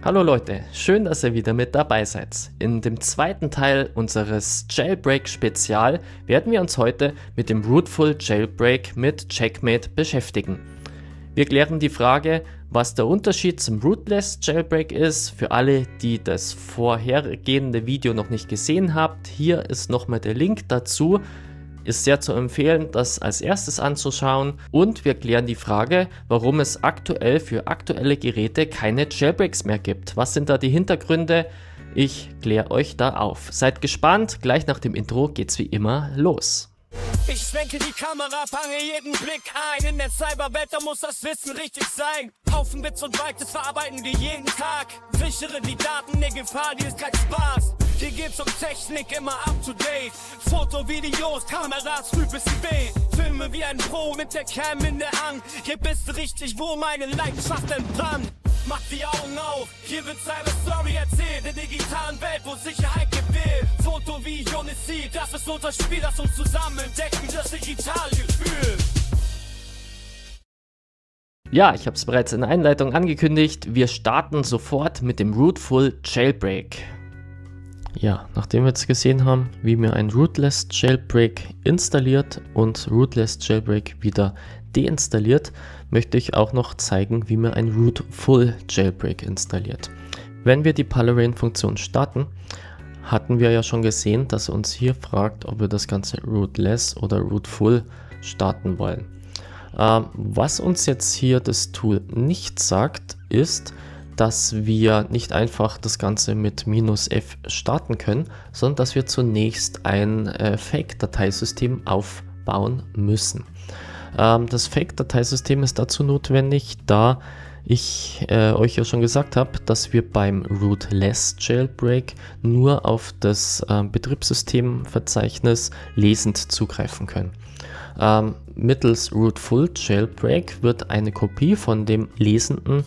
Hallo Leute, schön, dass ihr wieder mit dabei seid. In dem zweiten Teil unseres Jailbreak-Spezial werden wir uns heute mit dem Rootful Jailbreak mit Checkmate beschäftigen. Wir klären die Frage, was der Unterschied zum Rootless Jailbreak ist. Für alle, die das vorhergehende Video noch nicht gesehen habt, hier ist nochmal der Link dazu. Ist sehr zu empfehlen, das als erstes anzuschauen, und wir klären die Frage, warum es aktuell für aktuelle Geräte keine Jailbreaks mehr gibt. Was sind da die Hintergründe? Ich kläre euch da auf. Seid gespannt, gleich nach dem Intro geht's wie immer los. Ich schwenke die Kamera, fange jeden Blick ein. In der Cyberwelt, da muss das Wissen richtig sein. Haufen Bits und Bytes, das verarbeiten wir jeden Tag. Sichere die Daten, ne Gefahr, die ist kein Spaß. Hier geht's um Technik, immer up to date. Foto, Videos, Kameras, früh bis spät. Filme wie ein Pro mit der Cam in der Hand. Hier bist du richtig, wo meine Leidenschaft entbrannt. Mach die Augen auf, hier wird seine Story erzählt. In der digitalen Welt, wo Sicherheit gewählt. Foto, Video, ne Seed, das ist unser Spiel, das uns zusammen entdecken, das digitale Gefühl. Ja, ich habe es bereits in der Einleitung angekündigt. Wir starten sofort mit dem Rootful Jailbreak. Ja, nachdem wir jetzt gesehen haben, wie mir ein Rootless Jailbreak installiert und Rootless Jailbreak wieder deinstalliert, möchte ich auch noch zeigen, wie mir ein Rootful Jailbreak installiert. Wenn wir die Palarain-Funktion starten, hatten wir ja schon gesehen, dass er uns hier fragt, ob wir das Ganze Rootless oder Rootful starten wollen. Was uns jetzt hier das Tool nicht sagt, ist, dass wir nicht einfach das Ganze mit -f starten können, sondern dass wir zunächst ein Fake-Dateisystem aufbauen müssen. Das Fake-Dateisystem ist dazu notwendig, da ich euch ja schon gesagt habe, dass wir beim Rootless Jailbreak nur auf das Betriebssystemverzeichnis lesend zugreifen können. Mittels Rootful Jailbreak wird eine Kopie von dem lesenden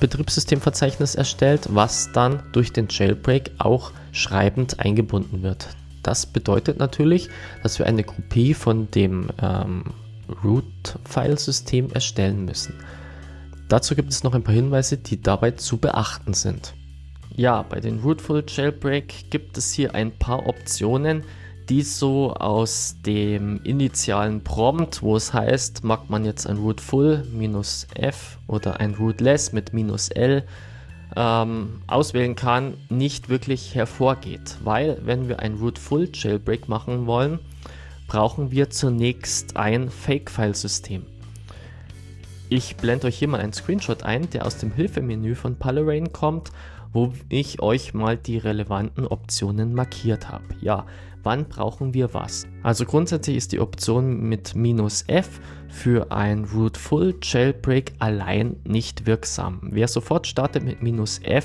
Betriebssystemverzeichnis erstellt, was dann durch den Jailbreak auch schreibend eingebunden wird. Das bedeutet natürlich, dass wir eine Kopie von dem Root-Filesystem erstellen müssen. Dazu gibt es noch ein paar Hinweise, die dabei zu beachten sind. Ja, bei den Rootful Jailbreak gibt es hier ein paar Optionen, die so aus dem initialen Prompt, wo es heißt, mag man jetzt ein Rootful -f oder ein Rootless mit -l auswählen kann, nicht wirklich hervorgeht. Weil, wenn wir ein Rootful Jailbreak machen wollen, brauchen wir zunächst ein Fake-File-System. Ich blende euch hier mal einen Screenshot ein, der aus dem Hilfemenü von Palarain kommt, wo ich euch mal die relevanten Optionen markiert habe. Ja, wann brauchen wir was? Also grundsätzlich ist die Option mit -f für ein Rootful Jailbreak allein nicht wirksam. Wer sofort startet mit -f,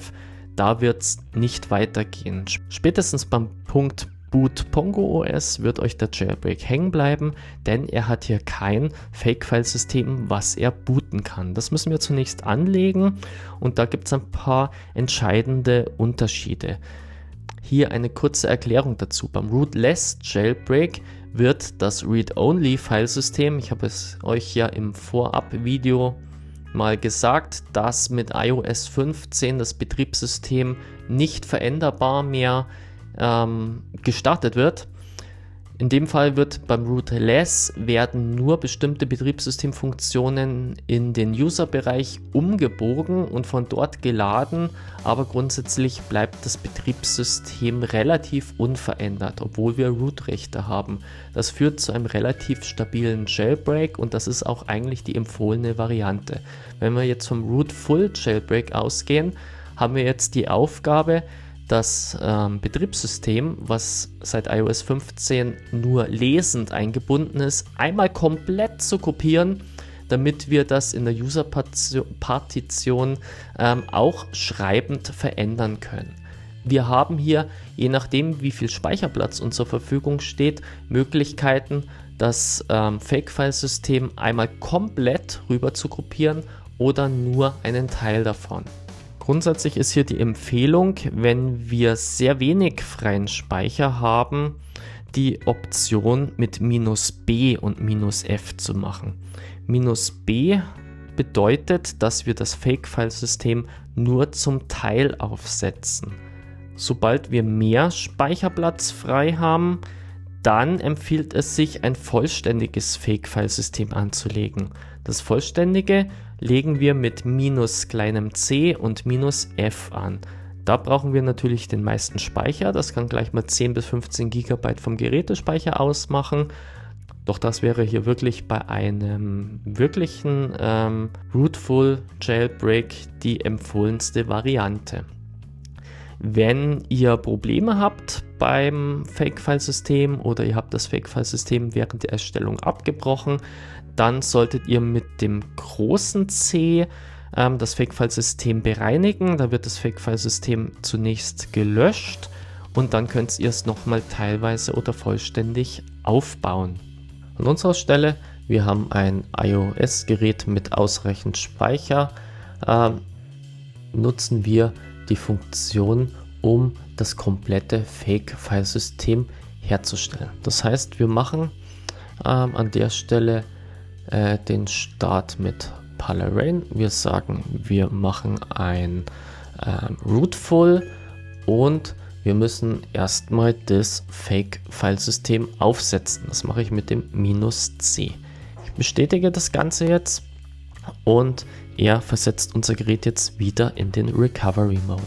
da wird es nicht weitergehen. Spätestens beim Punkt Boot Pongo OS wird euch der Jailbreak hängen bleiben, denn er hat hier kein Fake-File-System, was er booten kann. Das müssen wir zunächst anlegen, und da gibt es ein paar entscheidende Unterschiede. Hier eine kurze Erklärung dazu. Beim Rootless Jailbreak wird das Read-Only-Filesystem, ich habe es euch ja im Vorab-Video mal gesagt, dass mit iOS 15 das Betriebssystem nicht veränderbar mehr gestartet wird. In dem Fall wird beim Rootless werden nur bestimmte Betriebssystemfunktionen in den User-Bereich umgebogen und von dort geladen, aber grundsätzlich bleibt das Betriebssystem relativ unverändert, obwohl wir Root-Rechte haben. Das führt zu einem relativ stabilen Jailbreak, und das ist auch eigentlich die empfohlene Variante. Wenn wir jetzt vom Rootful Jailbreak ausgehen, haben wir jetzt die Aufgabe, das Betriebssystem, was seit iOS 15 nur lesend eingebunden ist, einmal komplett zu kopieren, damit wir das in der User-Partition auch schreibend verändern können. Wir haben hier, je nachdem wie viel Speicherplatz uns zur Verfügung steht, Möglichkeiten, das Fake-File-System einmal komplett rüber zu kopieren oder nur einen Teil davon. Grundsätzlich ist hier die Empfehlung, wenn wir sehr wenig freien Speicher haben, die Option mit -b und -f zu machen. -b bedeutet, dass wir das Fake-File-System nur zum Teil aufsetzen. Sobald wir mehr Speicherplatz frei haben, dann empfiehlt es sich, ein vollständiges Fake-File-System anzulegen. Das vollständige legen wir mit -c und -f an. Da brauchen wir natürlich den meisten Speicher. Das kann gleich mal 10 bis 15 GB vom Gerätespeicher ausmachen. Doch das wäre hier wirklich bei einem wirklichen Rootful Jailbreak die empfohlenste Variante. Wenn ihr Probleme habt beim Fake-File-System oder ihr habt das Fake-File-System während der Erstellung abgebrochen, dann solltet ihr mit dem großen C das Fake-File-System bereinigen. Da wird das Fake-File-System zunächst gelöscht und dann könnt ihr es nochmal teilweise oder vollständig aufbauen. An unserer Stelle, wir haben ein iOS-Gerät mit ausreichend Speicher, nutzen wir die Funktion, um das komplette Fake-File-System herzustellen. Das heißt, wir machen an der Stelle den Start mit Pallarain. Wir sagen, wir machen ein Rootful und wir müssen erstmal das Fake-File-System aufsetzen. Das mache ich mit dem -c. Ich bestätige das Ganze jetzt und er versetzt unser Gerät jetzt wieder in den Recovery Mode.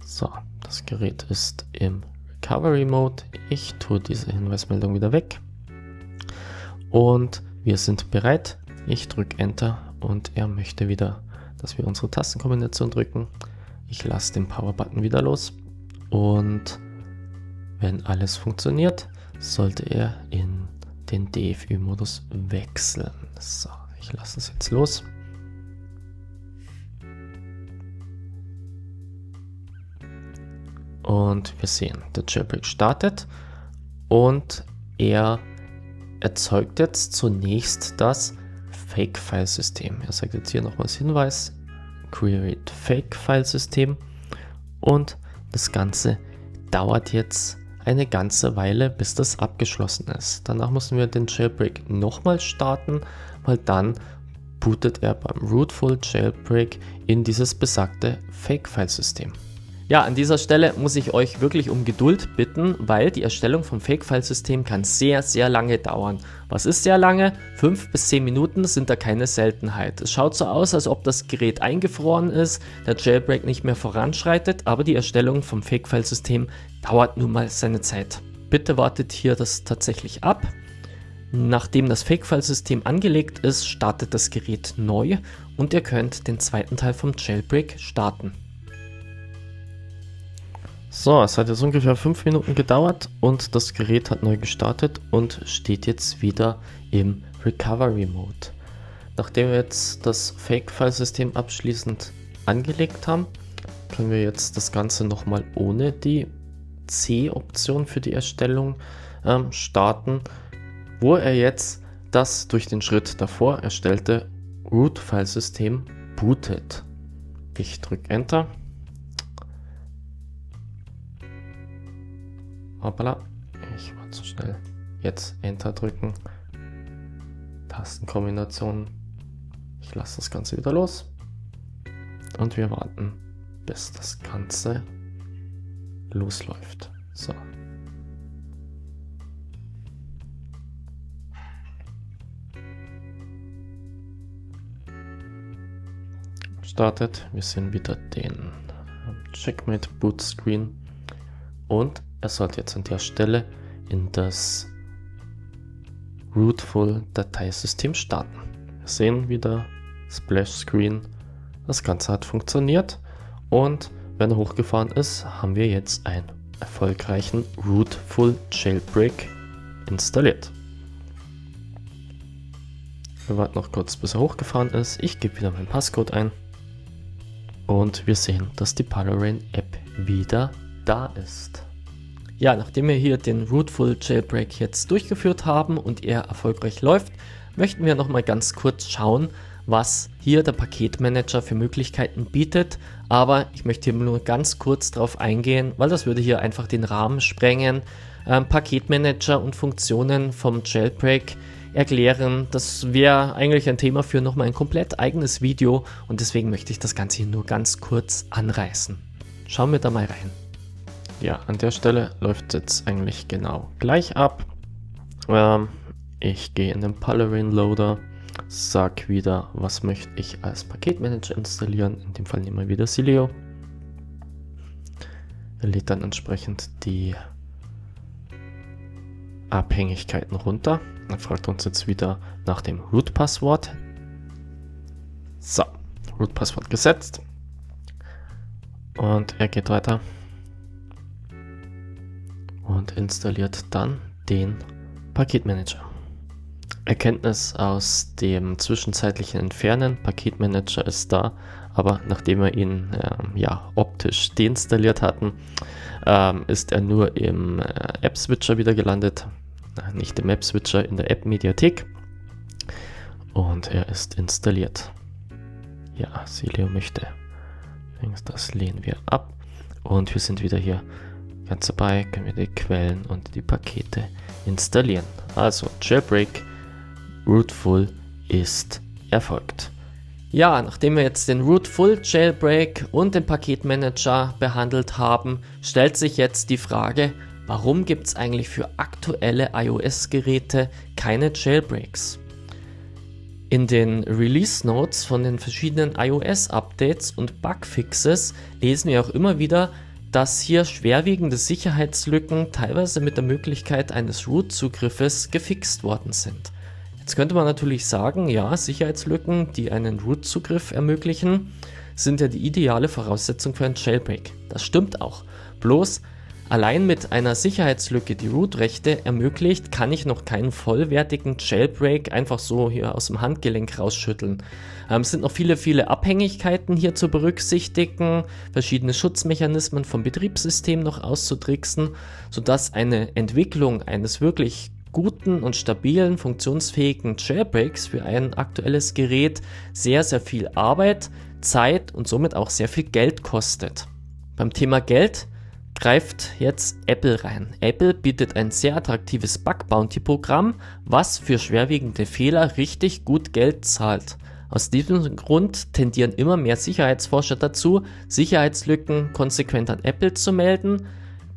So, das Gerät ist im Recovery Mode. Ich tue diese Hinweismeldung wieder weg. Und wir sind bereit. Ich drücke Enter und er möchte wieder, dass wir unsere Tastenkombination drücken. Ich lasse den Power-Button wieder los. Und wenn alles funktioniert, sollte er in den DFÜ-Modus wechseln. So, ich lasse es jetzt los. Und wir sehen, der Jailbreak startet und er erzeugt jetzt zunächst das Fake-File-System. Er sagt jetzt hier nochmals Hinweis, Create Fake-File-System und das Ganze dauert jetzt eine ganze Weile, bis das abgeschlossen ist. Danach müssen wir den Jailbreak nochmal starten, weil dann bootet er beim Rootful Jailbreak in dieses besagte Fake-File-System. Ja, an dieser Stelle muss ich euch wirklich um Geduld bitten, weil die Erstellung vom Fake-File-System kann sehr, sehr lange dauern. Was ist sehr lange? 5 bis 10 Minuten sind da keine Seltenheit. Es schaut so aus, als ob das Gerät eingefroren ist, der Jailbreak nicht mehr voranschreitet, aber die Erstellung vom Fake-File-System dauert nun mal seine Zeit. Bitte wartet hier das tatsächlich ab. Nachdem das Fake-File-System angelegt ist, startet das Gerät neu und ihr könnt den zweiten Teil vom Jailbreak starten. So, es hat jetzt ungefähr 5 Minuten gedauert und das Gerät hat neu gestartet und steht jetzt wieder im Recovery Mode. Nachdem wir jetzt das Fake-File-System abschließend angelegt haben, können wir jetzt das Ganze nochmal ohne die C-Option für die Erstellung starten, wo er jetzt das durch den Schritt davor erstellte Root-File-System bootet. Ich drücke Enter. Hoppala, ich war zu schnell. Jetzt Enter drücken. Tastenkombination. Ich lasse das Ganze wieder los. Und wir warten, bis das Ganze losläuft. So. Startet. Wir sehen wieder den Checkmate Boot Screen. Und er sollte jetzt an der Stelle in das Rootful Dateisystem starten. Wir sehen wieder Splash Screen. Das Ganze hat funktioniert und wenn er hochgefahren ist, haben wir jetzt einen erfolgreichen Rootful Jailbreak installiert. Wir warten noch kurz, bis er hochgefahren ist. Ich gebe wieder meinen Passcode ein und wir sehen, dass die Pallarain App wieder da ist. Ja, nachdem wir hier den Rootful Jailbreak jetzt durchgeführt haben und er erfolgreich läuft, möchten wir nochmal ganz kurz schauen, was hier der Paketmanager für Möglichkeiten bietet. Aber ich möchte hier nur ganz kurz drauf eingehen, weil das würde hier einfach den Rahmen sprengen. Paketmanager und Funktionen vom Jailbreak erklären. Das wäre eigentlich ein Thema für nochmal ein komplett eigenes Video und deswegen möchte ich das Ganze hier nur ganz kurz anreißen. Schauen wir da mal rein. Ja, an der Stelle läuft es jetzt eigentlich genau gleich ab. Ich gehe in den Palarin Loader, sage wieder, was möchte ich als Paketmanager installieren. In dem Fall nehmen wir wieder Sileo. Er lädt dann entsprechend die Abhängigkeiten runter. Er fragt uns jetzt wieder nach dem Root-Passwort. So, Root-Passwort gesetzt. Und er geht weiter und installiert dann den Paketmanager. Erkenntnis aus dem zwischenzeitlichen Entfernen: Paketmanager ist da, aber nachdem wir ihn optisch deinstalliert hatten, ist er nur im App-Switcher wieder gelandet. Nicht im App-Switcher, in der App-Mediathek. Und er ist installiert. Ja, Sileo möchte. Das lehnen wir ab. Und wir sind wieder hier ganz dabei, können wir die Quellen und die Pakete installieren. Also Jailbreak Rootful ist erfolgt. Ja, nachdem wir jetzt den Rootful Jailbreak und den Paketmanager behandelt haben, stellt sich jetzt die Frage, warum gibt es eigentlich für aktuelle iOS-Geräte keine Jailbreaks? In den Release Notes von den verschiedenen iOS-Updates und Bugfixes lesen wir auch immer wieder, dass hier schwerwiegende Sicherheitslücken teilweise mit der Möglichkeit eines Root-Zugriffes gefixt worden sind. Jetzt könnte man natürlich sagen, ja, Sicherheitslücken, die einen Root-Zugriff ermöglichen, sind ja die ideale Voraussetzung für ein Jailbreak. Das stimmt auch. Bloß allein mit einer Sicherheitslücke, die Root-Rechte ermöglicht, kann ich noch keinen vollwertigen Jailbreak einfach so hier aus dem Handgelenk rausschütteln. Es sind noch viele Abhängigkeiten hier zu berücksichtigen, verschiedene Schutzmechanismen vom Betriebssystem noch auszutricksen, sodass eine Entwicklung eines wirklich guten und stabilen, funktionsfähigen Jailbreaks für ein aktuelles Gerät sehr viel Arbeit, Zeit und somit auch sehr viel Geld kostet. Beim Thema Geld greift jetzt Apple rein. Apple bietet ein sehr attraktives Bug-Bounty-Programm, was für schwerwiegende Fehler richtig gut Geld zahlt. Aus diesem Grund tendieren immer mehr Sicherheitsforscher dazu, Sicherheitslücken konsequent an Apple zu melden,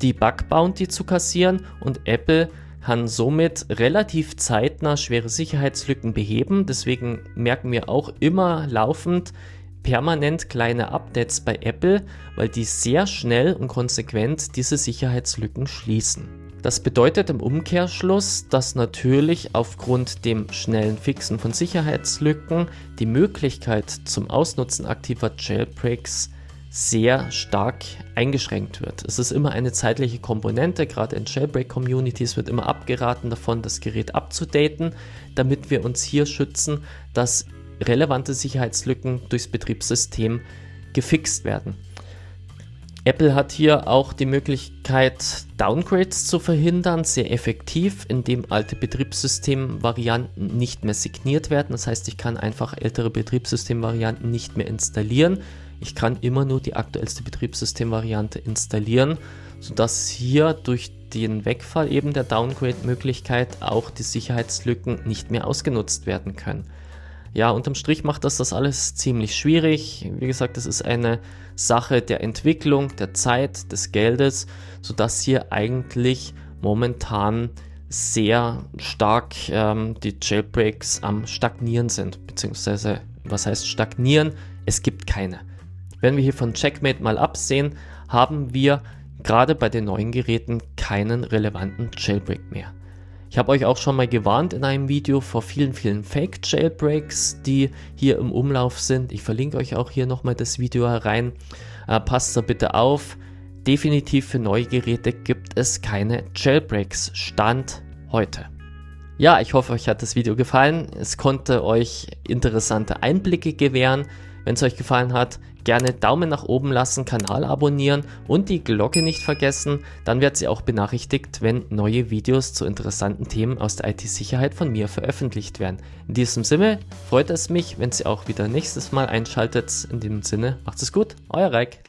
die Bug-Bounty zu kassieren und Apple kann somit relativ zeitnah schwere Sicherheitslücken beheben. Deswegen merken wir auch immer laufend permanent kleine Updates bei Apple, weil die sehr schnell und konsequent diese Sicherheitslücken schließen. Das bedeutet im Umkehrschluss, dass natürlich aufgrund dem schnellen Fixen von Sicherheitslücken die Möglichkeit zum Ausnutzen aktiver Jailbreaks sehr stark eingeschränkt wird. Es ist immer eine zeitliche Komponente, gerade in Jailbreak-Communities wird immer abgeraten davon, das Gerät abzudaten, damit wir uns hier schützen, dass relevante Sicherheitslücken durchs Betriebssystem gefixt werden. Apple hat hier auch die Möglichkeit, Downgrades zu verhindern, sehr effektiv, indem alte Betriebssystemvarianten nicht mehr signiert werden. Das heißt, ich kann einfach ältere Betriebssystemvarianten nicht mehr installieren. Ich kann immer nur die aktuellste Betriebssystemvariante installieren, sodass hier durch den Wegfall eben der Downgrade-Möglichkeit auch die Sicherheitslücken nicht mehr ausgenutzt werden können. Ja, unterm Strich macht das alles ziemlich schwierig. Wie gesagt, das ist eine Sache der Entwicklung, der Zeit, des Geldes, sodass hier eigentlich momentan sehr stark die Jailbreaks am Stagnieren sind. Beziehungsweise, was heißt stagnieren? Es gibt keine. Wenn wir hier von Checkmate mal absehen, haben wir gerade bei den neuen Geräten keinen relevanten Jailbreak mehr. Ich habe euch auch schon mal gewarnt in einem Video vor vielen Fake-Jailbreaks, die hier im Umlauf sind. Ich verlinke euch auch hier nochmal das Video herein. Passt da bitte auf. Definitiv für neue Geräte gibt es keine Jailbreaks. Stand heute. Ja, ich hoffe, euch hat das Video gefallen. Es konnte euch interessante Einblicke gewähren. Wenn es euch gefallen hat, gerne Daumen nach oben lassen, Kanal abonnieren und die Glocke nicht vergessen. Dann werdet ihr auch benachrichtigt, wenn neue Videos zu interessanten Themen aus der IT-Sicherheit von mir veröffentlicht werden. In diesem Sinne freut es mich, wenn ihr auch wieder nächstes Mal einschaltet. In dem Sinne, macht es gut, euer Reik.